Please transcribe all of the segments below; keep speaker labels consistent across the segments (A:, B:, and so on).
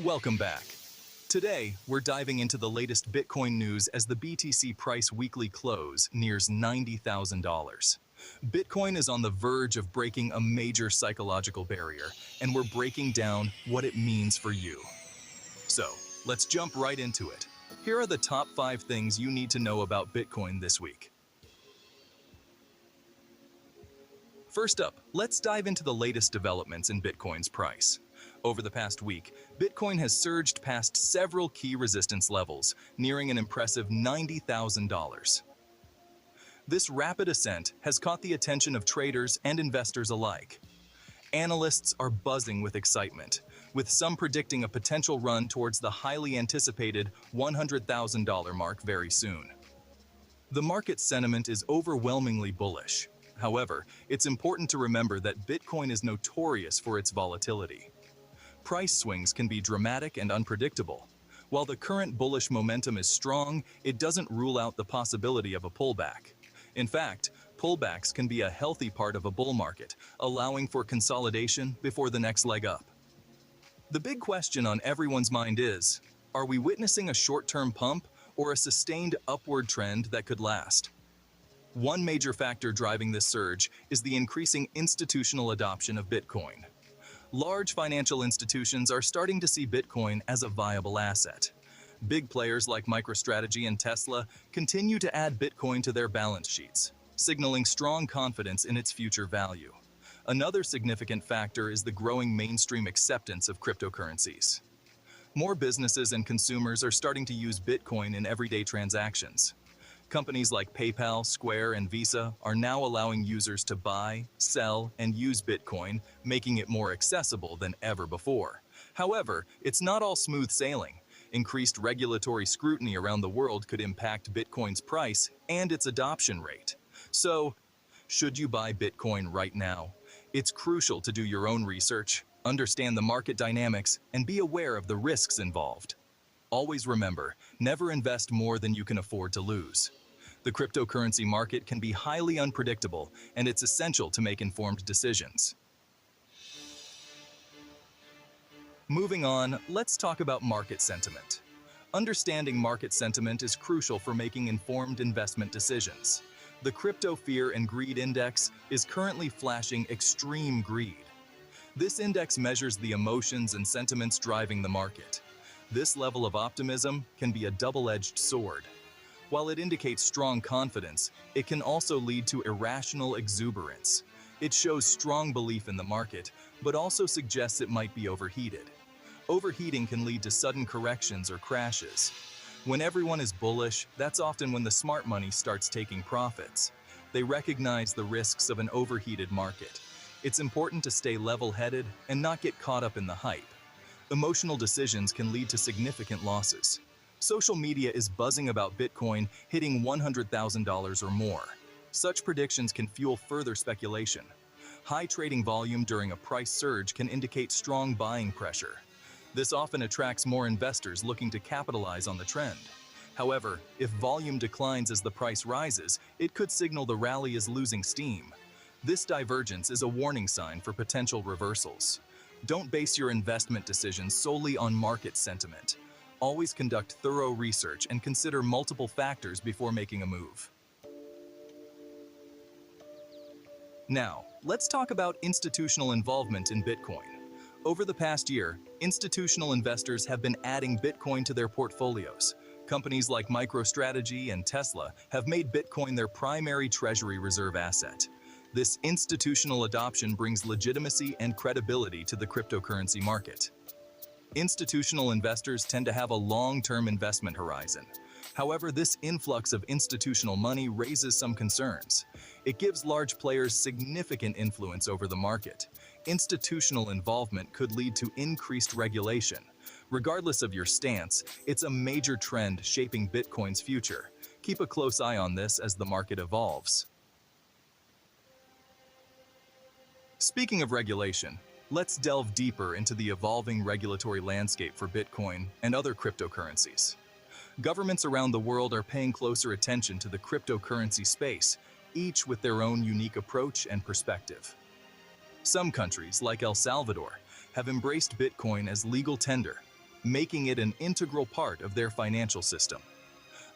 A: Welcome back. Today, we're diving into the latest Bitcoin news as the BTC price weekly close nears $90,000. Bitcoin is on the verge of breaking a major psychological barrier, and we're breaking down what it means for you. So, let's jump right into it. Here are the top 5 things you need to know about Bitcoin this week. First up, let's dive into the latest developments in Bitcoin's price. Over the past week, Bitcoin has surged past several key resistance levels, nearing an impressive $90,000. This rapid ascent has caught the attention of traders and investors alike. Analysts are buzzing with excitement, with some predicting a potential run towards the highly anticipated $100,000 mark very soon. The market sentiment is overwhelmingly bullish. However, it's important to remember that Bitcoin is notorious for its volatility. Price swings can be dramatic and unpredictable. While the current bullish momentum is strong, it doesn't rule out the possibility of a pullback. In fact, pullbacks can be a healthy part of a bull market, allowing for consolidation before the next leg up. The big question on everyone's mind is, are we witnessing a short-term pump or a sustained upward trend that could last? One major factor driving this surge is the increasing institutional adoption of Bitcoin. Large financial institutions are starting to see Bitcoin as a viable asset. Big players like MicroStrategy and Tesla continue to add Bitcoin to their balance sheets, signaling strong confidence in its future value. Another significant factor is the growing mainstream acceptance of cryptocurrencies. More businesses and consumers are starting to use Bitcoin in everyday transactions. Companies like PayPal, Square, and Visa are now allowing users to buy, sell, and use Bitcoin, making it more accessible than ever before. However, it's not all smooth sailing. Increased regulatory scrutiny around the world could impact Bitcoin's price and its adoption rate. So, should you buy Bitcoin right now? It's crucial to do your own research, understand the market dynamics, and be aware of the risks involved. Always remember, never invest more than you can afford to lose. The cryptocurrency market can be highly unpredictable, and it's essential to make informed decisions. Moving on, let's talk about market sentiment. Understanding market sentiment is crucial for making informed investment decisions. The Crypto Fear and Greed Index is currently flashing extreme greed. This index measures the emotions and sentiments driving the market. This level of optimism can be a double-edged sword. While it indicates strong confidence, it can also lead to irrational exuberance. It shows strong belief in the market, but also suggests it might be overheated. Overheating can lead to sudden corrections or crashes. When everyone is bullish, that's often when the smart money starts taking profits. They recognize the risks of an overheated market. It's important to stay level-headed and not get caught up in the hype. Emotional decisions can lead to significant losses. Social media is buzzing about Bitcoin hitting $100,000 or more. Such predictions can fuel further speculation. High trading volume during a price surge can indicate strong buying pressure. This often attracts more investors looking to capitalize on the trend. However, if volume declines as the price rises, it could signal the rally is losing steam. This divergence is a warning sign for potential reversals. Don't base your investment decisions solely on market sentiment. Always conduct thorough research and consider multiple factors before making a move. Now, let's talk about institutional involvement in Bitcoin. Over the past year, institutional investors have been adding Bitcoin to their portfolios. Companies like MicroStrategy and Tesla have made Bitcoin their primary treasury reserve asset. This institutional adoption brings legitimacy and credibility to the cryptocurrency market. Institutional investors tend to have a long-term investment horizon. However, this influx of institutional money raises some concerns. It gives large players significant influence over the market. Institutional involvement could lead to increased regulation. Regardless of your stance, it's a major trend shaping Bitcoin's future. Keep a close eye on this as the market evolves. Speaking of regulation, let's delve deeper into the evolving regulatory landscape for Bitcoin and other cryptocurrencies. Governments around the world are paying closer attention to the cryptocurrency space, each with their own unique approach and perspective. Some countries, like El Salvador, have embraced Bitcoin as legal tender, making it an integral part of their financial system.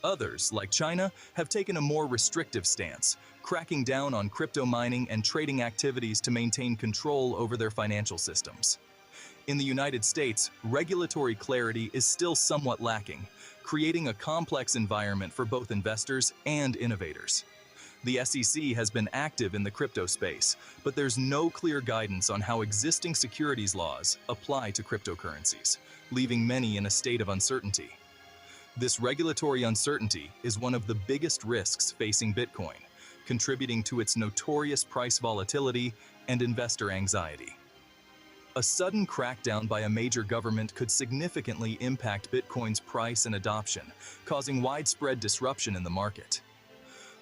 A: Others, like China, have taken a more restrictive stance, cracking down on crypto mining and trading activities to maintain control over their financial systems. In the United States, regulatory clarity is still somewhat lacking, creating a complex environment for both investors and innovators. The SEC has been active in the crypto space, but there's no clear guidance on how existing securities laws apply to cryptocurrencies, leaving many in a state of uncertainty. This regulatory uncertainty is one of the biggest risks facing Bitcoin, contributing to its notorious price volatility and investor anxiety. A sudden crackdown by a major government could significantly impact Bitcoin's price and adoption, causing widespread disruption in the market.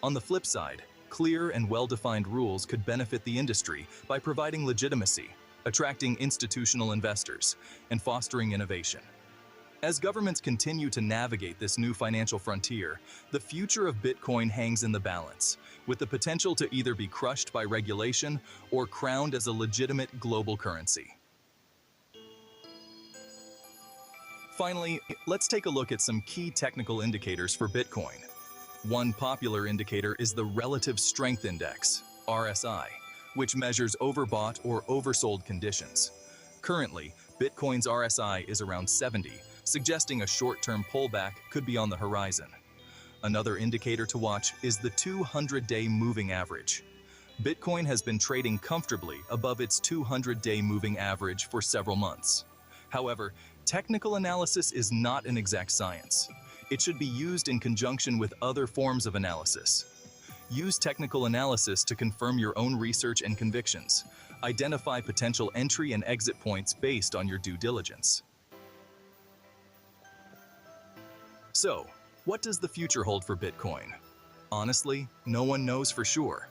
A: On the flip side, clear and well-defined rules could benefit the industry by providing legitimacy, attracting institutional investors, and fostering innovation. As governments continue to navigate this new financial frontier, the future of Bitcoin hangs in the balance, with the potential to either be crushed by regulation or crowned as a legitimate global currency. Finally, let's take a look at some key technical indicators for Bitcoin. One popular indicator is the Relative Strength Index, RSI, which measures overbought or oversold conditions. Currently, Bitcoin's RSI is around 70, suggesting a short-term pullback could be on the horizon. Another indicator to watch is the 200-day moving average. Bitcoin has been trading comfortably above its 200-day moving average for several months. However, technical analysis is not an exact science. It should be used in conjunction with other forms of analysis. Use technical analysis to confirm your own research and convictions. Identify potential entry and exit points based on your due diligence. So, what does the future hold for Bitcoin? Honestly, no one knows for sure.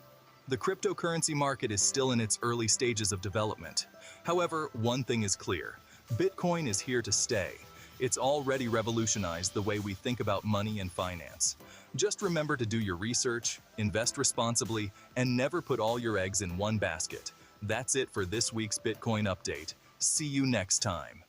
A: The cryptocurrency market is still in its early stages of development. However, one thing is clear: Bitcoin is here to stay. It's already revolutionized the way we think about money and finance. Just remember to do your research, invest responsibly, and never put all your eggs in one basket. That's it for this week's Bitcoin update. See you next time.